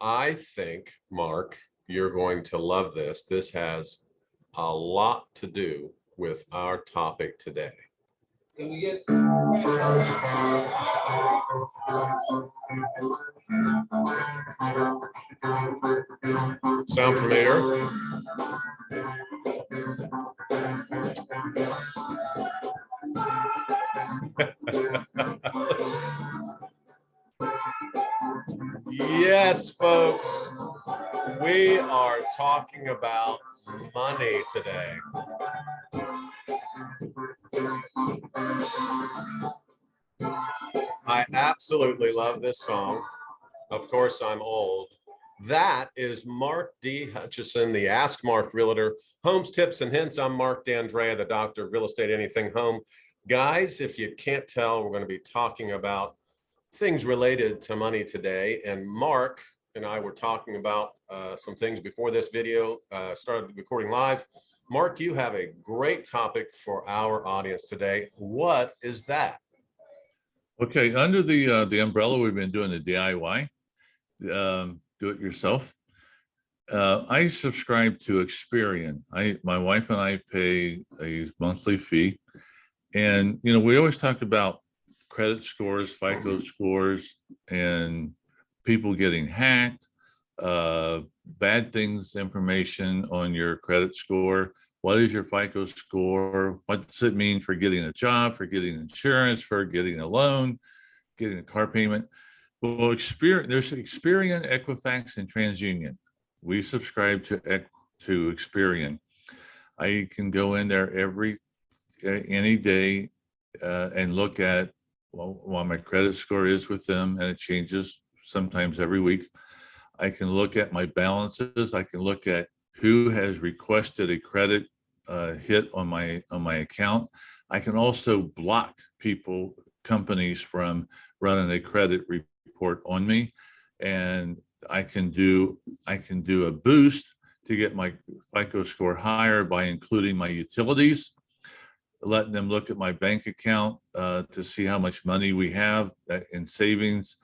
I think, Mark, you're going to love this. This has a lot to do with our topic today. Can we get sound familiar? Yes, folks, we are talking about money today. I absolutely love this song. Of course, I'm old. That is Mark D. Hutchison, the Ask Mark Realtor. Homes, tips, and hints. I'm Mark D'Andrea, the doctor of real estate, anything home. Guys, if you can't tell, we're going to be talking about things related to money today. And Mark and I were talking about some things before this video started recording live. Mark, you have a great topic for our audience today. What is that? Okay, under the umbrella, we've been doing the DIY, do it yourself. I subscribe to Experian. My wife and I pay a monthly fee, and we always talk about credit scores, FICO scores, and people getting hacked, bad things, information on your credit score. What is your FICO score? What does it mean for getting a job, for getting insurance, for getting a loan, getting a car payment? Well, there's Experian, Equifax, and TransUnion. We subscribe to Experian. I can go in there any day and look at what my credit score is with them, and it changes sometimes every week. I can look at my balances. I can look at who has requested a credit hit on my account. I can also block companies from running a credit report on me, and I can do a boost to get my FICO score higher by including my utilities, letting them look at my bank account to see how much money we have in savings.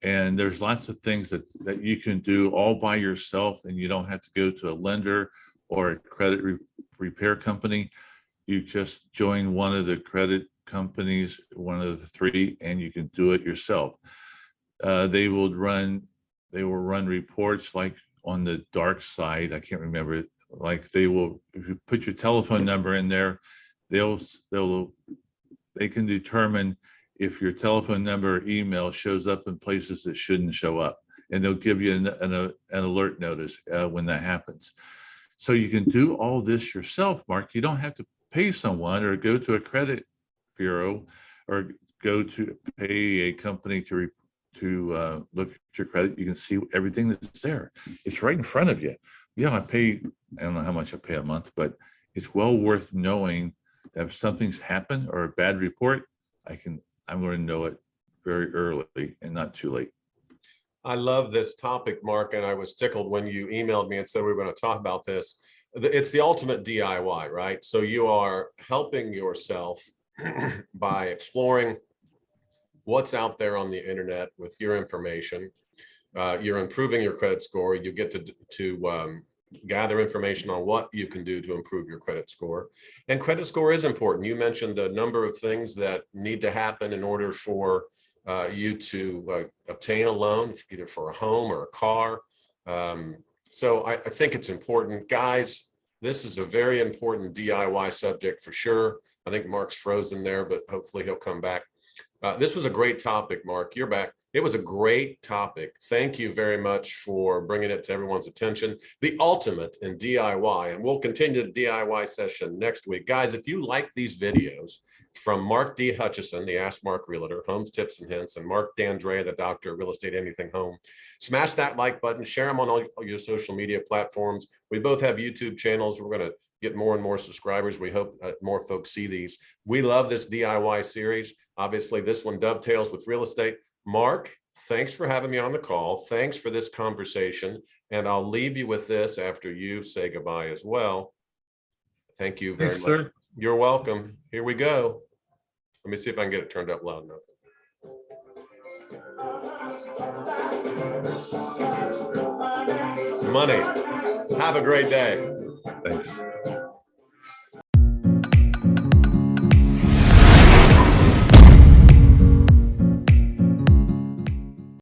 And there's lots of things that you can do all by yourself, and you don't have to go to a lender or a credit repair company. You just join one of the credit companies, one of the three, and you can do it yourself. They will run reports like on the dark side. I can't remember it. Like if you put your telephone number in there, they can determine if your telephone number or email shows up in places that shouldn't show up, and they'll give you an alert notice when that happens. So you can do all this yourself, Mark. You don't have to pay someone or go to a credit bureau or go to pay a company to look at your credit. You can see everything that's there. It's right in front of you. Yeah, I don't know how much I pay a month, but it's well worth knowing that if something's happened or a bad report, I'm going to know it very early and not too late. I love this topic, Mark, and I was tickled when you emailed me and said we were going to talk about this. It's the ultimate DIY, right? So you are helping yourself by exploring what's out there on the internet with your information. You're improving your credit score. You get to gather information on what you can do to improve your credit score. And credit score is important. You mentioned a number of things that need to happen in order for you to obtain a loan, either for a home or a car. So I think it's important. Guys, this is a very important DIY subject for sure. I think Mark's frozen there, but hopefully he'll come back. This was a great topic, Mark. You're back. It was a great topic. Thank you very much for bringing it to everyone's attention. The ultimate in DIY, and we'll continue the DIY session next week. Guys, if you like these videos from Mark D. Hutchison, the Ask Mark Realtor, Homes, Tips, and Hints, and Mark D'Andrea, the doctor of real estate, anything home, smash that like button, share them on all your social media platforms. We both have YouTube channels. We're going to get more and more subscribers. We hope more folks see these. We love this DIY series. Obviously, this one dovetails with real estate. Mark, thanks for having me on the call. Thanks for this conversation. And I'll leave you with this after you say goodbye as well. Thank you very much. Sir. You're welcome. Here we go. Let me see if I can get it turned up loud enough. money. Have a great day. Thanks.